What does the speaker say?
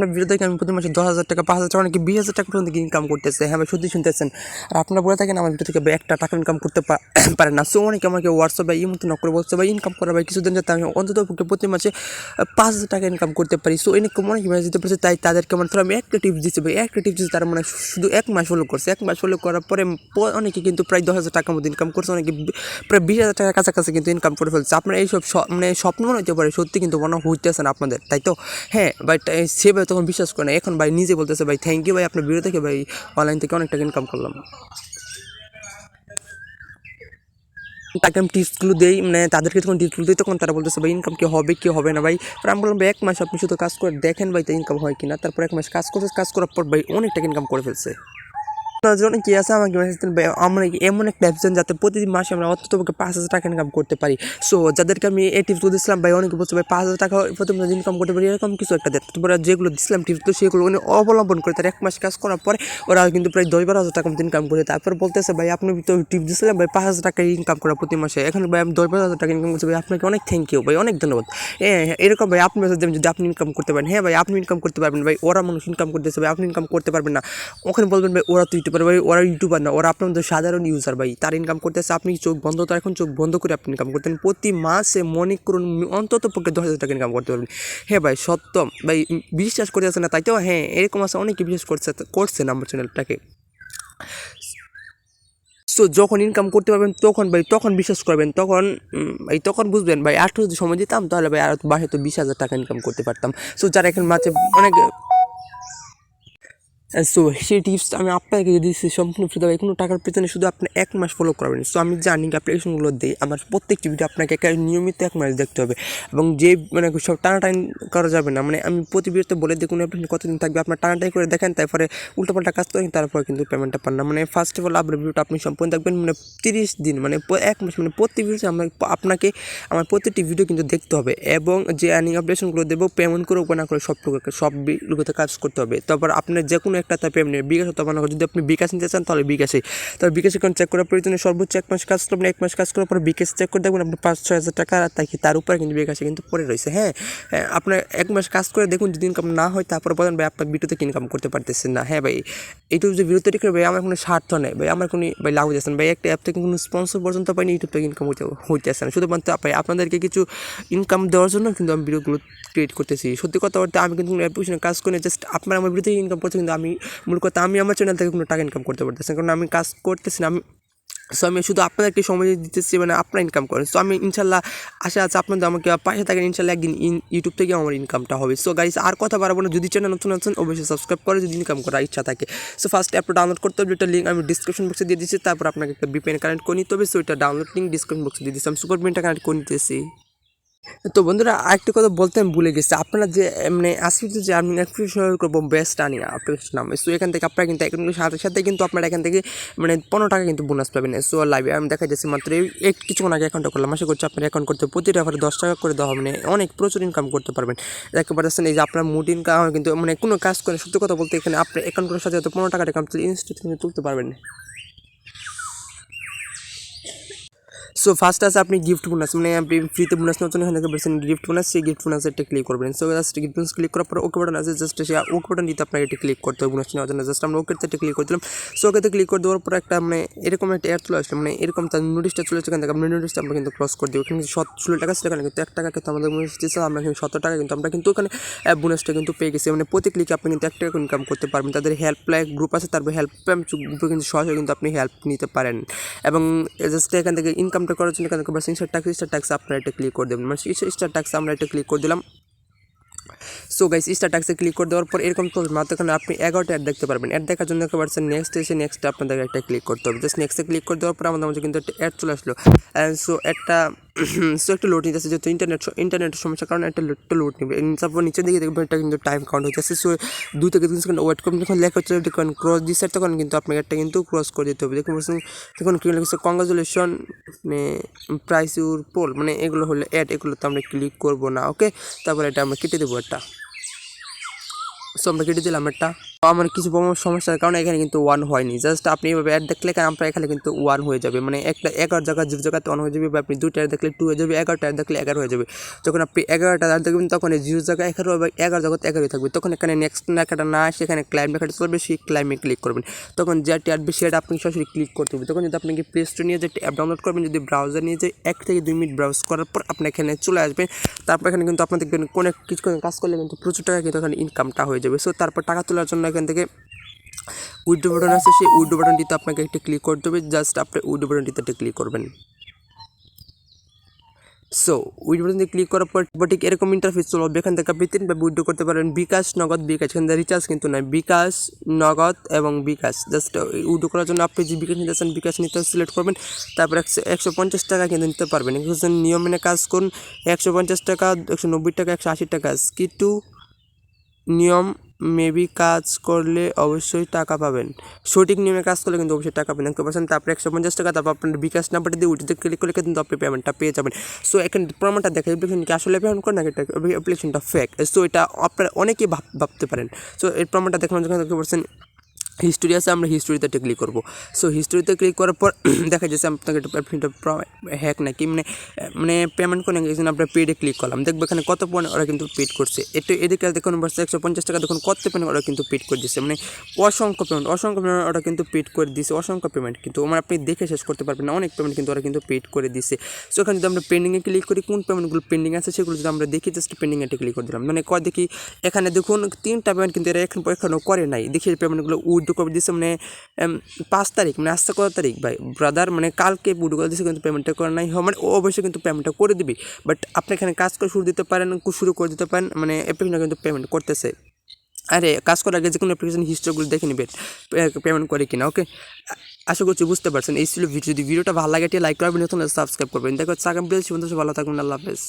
আপনার ভিডিও থেকে আমি প্রতি মাসে 10,000 টাকা 5,000 টাকা অনেকে 20,000 টাকা পর্যন্ত ইনকাম করতেছে। হ্যাঁ ভাই, সত্যি শুনতেছেন। আর আপনারা বলে থাকেন আমার ভিডিও থেকে ভাই একটা টাকা ইনকাম করতে পারেন না। সো অনেকে আমাকে হোয়াটসঅ্যাপ বা ইমোতে নক করে বলছে ভাই ইনকাম করা ভাই কিছুদিন যাতে আমি অন্তত প্রতি মাসে 5,000 টাকা ইনকাম করতে পারি। সো এরকম অনেক ভাই যেতে পারছে, তাই তাদেরকে মানে আমি একটা টিপস দিচ্ছি ভাই। একটা টিপস দিচ্ছি, তারা মানে শুধু 1 মাস ফলো করছে। 1 মাস ফলো করার পরে অনেকে কিন্তু প্রায় 10,000 টাকার মতো ইনকাম করছে, অনেকে প্রায় 20,000 টাকার কাছাকাছি কিন্তু ইনকাম করে ফেলছে। আপনার এইসব মানে স্বপ্ন মনে হতে পারে, সত্যি কিন্তু মনে হইতেছে না আপনাদের, তাই তো? হ্যাঁ ভাই, সে ভাই তখন বিশ্বাস করে না। এখন ভাই নিজে বলতেছে ভাই থ্যাংক ইউ ভাই, আপনার ভিডিও থেকে ভাই অনলাইন থেকে অনেক টাকা ইনকাম করলাম। তাকে আমি টিপসগুলো দিই, মানে তাদেরকে যখন টিপসগুলো দিই তখন তারা বলতেছে ভাই ইনকাম কি হবে কি হবে না ভাই। আমি বললাম ভাই 1 মাস আপনি শুধু কাজ করে দেখেন ভাই, তো ইনকাম হয় কিনা। তারপর 1 মাস কাজ করছে, কাজ করার পর ভাই অনেক টাকা ইনকাম করে ফেলছে। আপনার জন্য কি আছে আমাকে মেসেজ দিন ভাই, আমরা এমন একটা অ্যাপ যাতে প্রতিদিন মাসে আমরা অন্তত 5,000 টাকা ইনকাম করতে পারি। সো যাদেরকে আমি এই টিপসগুলো দিচ্ছিলাম ভাই, অনেকে বলছে ভাই 5,000 টাকা প্রতি মাসে ইনকাম করতে পারি, এরকম কিছু একটা দেয়। তারপরে যেগুলো দিচ্ছিলাম টিপসগুলো সেগুলো উনি অবলম্বন করে তার 1 মাস কাজ করার পরে ওরা কিন্তু প্রায় 10-12,000 টাকা মতো ইনকাম করে। তারপর বলতেছে ভাই আপনি তো টিপস দিচ্ছিলাম ভাই 5,000 টাকা ইনকাম করা প্রতি মাসে, এখন ভাই আমি 10-12,000 টাকা ইনকাম করছি ভাই, আপনাকে অনেক থ্যাংক ইউ ভাই, অনেক ধন্যবাদ। হ্যাঁ এরকম ভাই আপনি মেসেজ দেবেন যদি আপনি ইনকাম করতে পারেন। হ্যাঁ ভাই আপনি ইনকাম করতে পারবেন ভাই, ওরা মানুষ ইনকাম করতেছে ভাই, আপনি ইনকাম করতে পারবেন না। ওখানে বলবেন ভাই ওরা তো ইউটিউবার ভাই, ওরা ইউটিউবার না, ওরা আপনার মধ্যে সাধারণ ইউজার ভাই, তার ইনকাম করতেছে। আপনি চোখ বন্ধ, তো এখন চোখ বন্ধ করে আপনি ইনকাম করতেন প্রতি মাসে মনে করুন অন্তত পক্ষে 10,000 টাকা ইনকাম করতে পারবেন। হ্যাঁ ভাই সত্য ভাই, বিশ্বাস করতেছে না তাই তো? হ্যাঁ এরকম আছে, অনেকে বিশ্বাস করছেন আমার চ্যানেলটাকে। সো যখন ইনকাম করতে পারবেন তখন ভাই, তখন বিশ্বাস করবেন, তখন ভাই তখন বুঝবেন ভাই। আর যদি সময় দিতাম তাহলে ভাই আর বাসে তো 20,000 টাকা ইনকাম করতে পারতাম। সো যারা এখন মাঝে অনেক সো সেই টিপস আমি আপনাকে দিচ্ছি সম্পূর্ণ ফ্রি দেওয়া, কোনো টাকার পেছনে, শুধু আপনি 1 মাস ফলো করবেন। সো আমি জানি অ্যাপ্লিকেশনগুলো দিই, আমার প্রত্যেকটি ভিডিও আপনাকে নিয়মিত 1 মাস দেখতে হবে, এবং যে মানে সব টানাটানি করা যাবে না। মানে আমি প্রতি ভিডিওতে বলে দিই কোনো অ্যাপ্লিকেশন কতদিন থাকবে, আপনার টানাটানি করে দেখেন, তারপরে উল্টোপাল্টা কাজ করেন, তারপরে কিন্তু পেমেন্টটা পান না। মানে ফার্স্ট অফ অল আপনার ভিডিওটা আপনি সম্পূর্ণ দেখবেন, মানে 30 দিন মানে 1 মাস, মানে প্রতি ভিডিওতে আপনাকে আমার প্রতিটি ভিডিও কিন্তু দেখতে হবে, এবং যে আর্নিং অ্যাপ্লিকেশনগুলো দেবো পেমেন্ট করে না করে সবগুলোতে কাজ করতে হবে। তারপর আপনার যে কোনো একটা তার পেমেন্ট বিকাশ হতে পারে, যদি আপনি বিকাশ নিতে চান তাহলে বিকাশে, তবে বিকাশ অ্যাকাউন্ট চেক করার প্রয়োজনে সর্বোচ্চ 1 মাস কাজ করবেন। 1 মাস কাজ করার পর বিকাশ চেক করে দেখবেন আপনার 5-6 হাজার টাকা আর তার উপরে কিন্তু বিকাশে কিন্তু পড়ে রয়েছে। হ্যাঁ আপনার 1 মাস কাজ করে দেখুন, যদি ইনকাম না হয় তারপরে বলেন ভাই আপনার ভিডিও থেকে ইনকাম করতে পারতেছেন না। হ্যাঁ ভাই এইটুকু যে ভিডিও তৈরি করে ভাই আমার কোনো স্বার্থ নেই ভাই, আমার কোনো ভাই লাভ হইতেছে না ভাই, একটা অ্যাপ থেকে কোনো স্পন্সর পর্যন্ত পাইনি, ইউটিউব থেকে ইনকাম হইতেছে না। শুধুমাত্র ভাই আপনাদেরকে কিছু ইনকাম দেওয়ার জন্য কিন্তু আমি ভিডিওগুলো ক্রিয়েট করতেছি। সত্যি কথা বলতে আমি কিন্তু কোনো অ্যাপ্লিকেশনে কাজ করি, জাস্ট আপনার আমার ভিডিও থেকে ইনকাম করছে, কিন্তু আমি মূল কথা আমি আমার চ্যানেল থেকে কোনো টাকা ইনকাম করতে পারতেছি না, কারণ আমি কাজ করতেছি না। সো আমি শুধু আপনাদেরকে সময় দিতেছি, মানে আপনারা ইনকাম করেন। সো আমি ইনশাল্লাহ আশা আছে আপনাদের আমাকে পাশে থাকেন, ইনশাল্লাহ একদিন ইউটিউব থেকে আমার ইনকামটা হবে। সো গাইস আর কথা বাড়াবো না, যদি চ্যানেল নতুন আছেন অবশ্যই সাবস্ক্রাইব করে যদি ইনকাম করার ইচ্ছা থাকে। সো ফার্স্ট অ্যাপটা ডাউনলোড করতে হবে, একটা লিঙ্ক আমি ডিসক্রিপশন বক্সে দিয়ে দিচ্ছি, তারপর আপনাকে একটা VPN কানেক্ট করে নিতে হবে। সো এটা ডাউনলোড লিঙ্ক ডিসক্রিপশন বক্সে দিয়ে দিচ্ছি, আমি সুপার পিনটা কানেক্ট করে নিতেছি। তো বন্ধুরা আরেকটা কথা বলতে আমি ভুলে গেছি, আপনারা যে মানে আজকে যে আমি অ্যাপ্লিকেশন করবো বেস্ট আর্নিং অ্যাপ্লিকেশন নাম। সো এখান থেকে আপনারা কিন্তু অ্যাকাউন্টের সাথে সাথে কিন্তু আপনারা এখান থেকে মানে 15 টাকা কিন্তু বোনাস পাবেন। সো লাইভে আমি দেখা যাচ্ছে মাত্র এই কিছুক্ষণ আগে অ্যাকাউন্টটা করলাম, আশা করছি আপনার অ্যাকাউন্ট করতে প্রতিটা আবার 10 টাকা করে দেওয়া হবে, মানে অনেক প্রচুর ইনকাম করতে পারবেন। দেখতে পাচ্ছেন এই যে আপনার মুড ইনকাম কিন্তু মানে কোনো কাজ করে, সত্যি কথা বলতে এখানে আপনার অ্যাকাউন্ট করার সাথে সাথে 15 টাকা ইনস্ট্যান্ট তুলতে পারবেন। সো ফার্স্ট আছে আপনি গিফট বোনাস, মানে আপনি ফ্রিতে বোনাস নেওয়ার জন্য এখানে বলছেন গিফট বোনাস, সেই গিফট বোনাসে একটা ক্লিক করবেন। So just gift bonus click করার পর ওকে বাটন আছে, জাস্ট সেই ওকে বাটন দিতে আপনাকে এটা ক্লিক করতে হবে বোনাস নেওয়ার জন্য। জাস্ট আমরা ওকেতে একটা ক্লিক করে দিলাম। সো ওকেতে ক্লিক করে দেওয়ার পর একটা মানে এরকম একটা অ্যাড চলে আসলো, মানে এরকম তার নোটিশটা চলে আসছে, এখান থেকে আমরা নোটিশটা আমরা কিন্তু ক্রস করে দিই। ওখানে 16 টাকা ছিল, এখানে কিন্তু 1 টাকা কিন্তু আমাদের বোনাস দিচ্ছে, আমরা কিন্তু 17 টাকা কিন্তু আমরা কিন্তু ওখানে বোনাসটা কিন্তু পেয়ে গেছি। মানে প্রতি ক্লিকে আপনি কিন্তু 1 টাকা ইনকাম করতে পারবেন। তাদের হেল্পলাইন গ্রুপ আছে, তারপর হেল্পলাইন গ্রুপে কিন্তু সরাসরি কিন্তু আপনি হেল্প নিতে পারেন। এবং জাস্ট এখান থেকে ইনকামটা করার জন্য এখান থেকে স্টার ট্যাক্স আপনারা এটা ক্লিক করে দেবেন, মানে স্টার ট্যাক্স আমরা এটা ক্লিক করে দিলাম। সো গাইস স্টার ট্যাক্সে ক্লিক করে দেওয়ার পর এরকম তো মাত্রখানে আপনি 11টা অ্যাড দেখতে পারবেন। অ্যাড দেখার জন্য দেখতে পাচ্ছেন নেক্সট এসে নেক্সট আপনাদের একটা ক্লিক করতে হবে। জাস্ট নেক্সটে ক্লিক করে দেওয়ার পর আমাদের মাঝে কিন্তু একটা অ্যাড চলে আসলো। সো একটা লোড নিতে আসছে, যেহেতু ইন্টারনেটের সমস্যার কারণে একটা লোড নেবে। তারপর নিচের দিকে দেখবেন এটা কিন্তু টাইম কাউন্ট হয়ে যাচ্ছে। সো 2 থেকে 3 সেকেন্ড ওয়েট করুন, যখন লেখা হচ্ছে দেখুন ক্রস দিচ্ছে, তখন কিন্তু আপনাকে একটা কিন্তু ক্রস করে দিতে হবে। দেখুন দেখুন কি লিখছে কংগ্রাচুলেশন মানে প্রাইস ইউর পোল, মানে এগুলো হলো অ্যাড, এগুলোতে আমরা ক্লিক করবো না। ওকে তারপর এটা আমরা কেটে দেবো একটা। সো আমরা কেটে দিলাম একটা। আমার কিছু সমস্যার কারণে এখানে কিন্তু 1 হয়নি। জাস্ট আপনি এভাবে অ্যাড দেখলে আমরা এখানে কিন্তু 1 হয়ে যাবে, মানে একটা 11 জায়গা 0 জায়গাতে 1 হয়ে যাবে, বা আপনি 2টা অ্যাড দেখলে 2 হয়ে যাবে, 11টা অ্যাড দেখলে 11 হয়ে যাবে। যখন আপনি 11টা অ্যাড দেখবেন তখন এই 0 জায়গায় 11 এবং 11 জায়গাতে 11 থাকবে। তখন এখানে নেক্সট লেখাটা না আসে এখানে ক্লাইম লেখাটা চলবে, সেই ক্লাইমে ক্লিক করবেন। তখন যেটি আসবে সেটা আপনি সরাসরি ক্লিক করতে হবে। তখন যদি আপনাকে প্লে স্টোর নিয়ে যে অ্যাপ ডাউনলোড করবেন, যদি ব্রাউজার নিয়ে যে 1 থেকে 2 মিনিট ব্রাউজ করার পর আপনি এখানে চলে আসবেন। তারপর এখানে কিন্তু আপনি দেখবেন কোনো কিছু কাজ করলে কিন্তু প্রচুর টাকা কিন্তু এখানে ইনকামটা হয়ে যাবে। সো তারপর টাকা তোলার জন্য এখান থেকে উইথড্র বাটন আছে, সেই উইথড্র বাটনটিতে আপনাকে একটা ক্লিক করতে হবে। জাস্ট আপনি উইথড্র বাটনটিতে একটা ক্লিক করবেন। সো উইথড্র বাটন দিয়ে ক্লিক করার পর ঠিক এরকম ইন্টারফেস চলে আসবে। এখান থেকে আপনি 3ভাবে উইথড্র করতে পারেন, বিকাশ, নগদ, বিকাশ। এখান থেকে রিচার্জ কিন্তু নয়, বিকাশ, নগদ এবং বিকাশ। জাস্ট উইথড্র করার জন্য আপনি যে বিকাশ নিতে চান বিকাশ নিতে সিলেক্ট করবেন। তারপর 150 টাকা কিন্তু নিতে পারবেন। নিয়ম মেনে কাজ করুন। 150 টাকা, 190 টাকা, 180 টাকা কিন্তু নিয়ম মেবি কাজ করলে অবশ্যই টাকা পাবেন। সঠিক নিয়মে কাজ করলে কিন্তু অবশ্যই টাকা পাবেন 100%। তারপরে 150 টাকা, তারপর আপনার বিকাশ নাম্বারটা দিয়ে উঠিতে ক্লিক করলে কিন্তু আপনি পেমেন্টটা পেয়ে যাবেন। সো এখানে প্রমাণটা দেখা অ্যাপ্লিকেশন কি আসলে পেমেন্ট করেন, নাকি অ্যাপ্লিকেশনটা ফেক। সো এটা আপনারা অনেকেই ভাবতে পারেন। সো এর প্রমাণটা দেখানোর জন্য দেখতে পাচ্ছেন হিস্টোরি আছে, আমরা হিস্টোরিতে একটা ক্লিক করবো। সো হিস্টোরিতে ক্লিক করার পর দেখা যাচ্ছে আপনাকে একটা হ্যাক নাকি মানে পেমেন্ট করে নাকি আমরা পেডে ক্লিক করলাম, দেখবো এখানে কত পয়েন্ট ওরা কিন্তু পেড করছে। একটু এদিকে দেখুন 150 টাকা, দেখুন কত পেমেন্ট ওরা কিন্তু পেড করে দিচ্ছে, মানে অসংখ্য পেমেন্ট ওরা কিন্তু পেড করে দিচ্ছে, অসংখ্য পেমেন্ট কিন্তু আমার আপনি দেখে শেষ করতে পারবেন না, অনেক পেমেন্ট কিন্তু ওরা কিন্তু পেড করে দিচ্ছে। সো এখানে যদি আমরা পেন্ডিংয়ে ক্লিক করি, কোন পেমেন্টগুলো পেন্ডিং আছে সেগুলো যদি আমরা দেখি, জাস্ট পেন্ডিংয়ে ক্লিক করে দিলাম, মানে দেখি এখানে দেখুন 3টা পেমেন্ট কিন্তু এরা এখনও করে নাই। দেখি পেমেন্টগুলো উইথড্র করে দিচ্ছে, মানে 5 তারিখ, মানে আজকে কত তারিখ ভাই ব্রাদার, মানে কালকে উইথড্র করে দিচ্ছে কিন্তু পেমেন্টটা করে নাই। মানে ও অবশ্যই কিন্তু পেমেন্টটা করে দিবি, বাট আপনি এখানে কাজ করে শুরু করে দিতে পারেন, মানে অ্যাপ্লিকেশন কিন্তু পেমেন্ট করতেছে। আরে কাজ করার আগে যে কোনো অ্যাপ্লিকেশন হিস্ট্রিগুলো দেখে নেবেন পেমেন্ট করে কিনা। ওকে, আশা করছি বুঝতে পারছেন। এই ছিল ভিডিও। যদি ভিডিওটা ভালো লাগে লাইক করবেন, নতুন সাবস্ক্রাইব করবেন। দেখো আগামী ভিডিও, ভালো থাকবেন। আল্লাহ হাফেজ।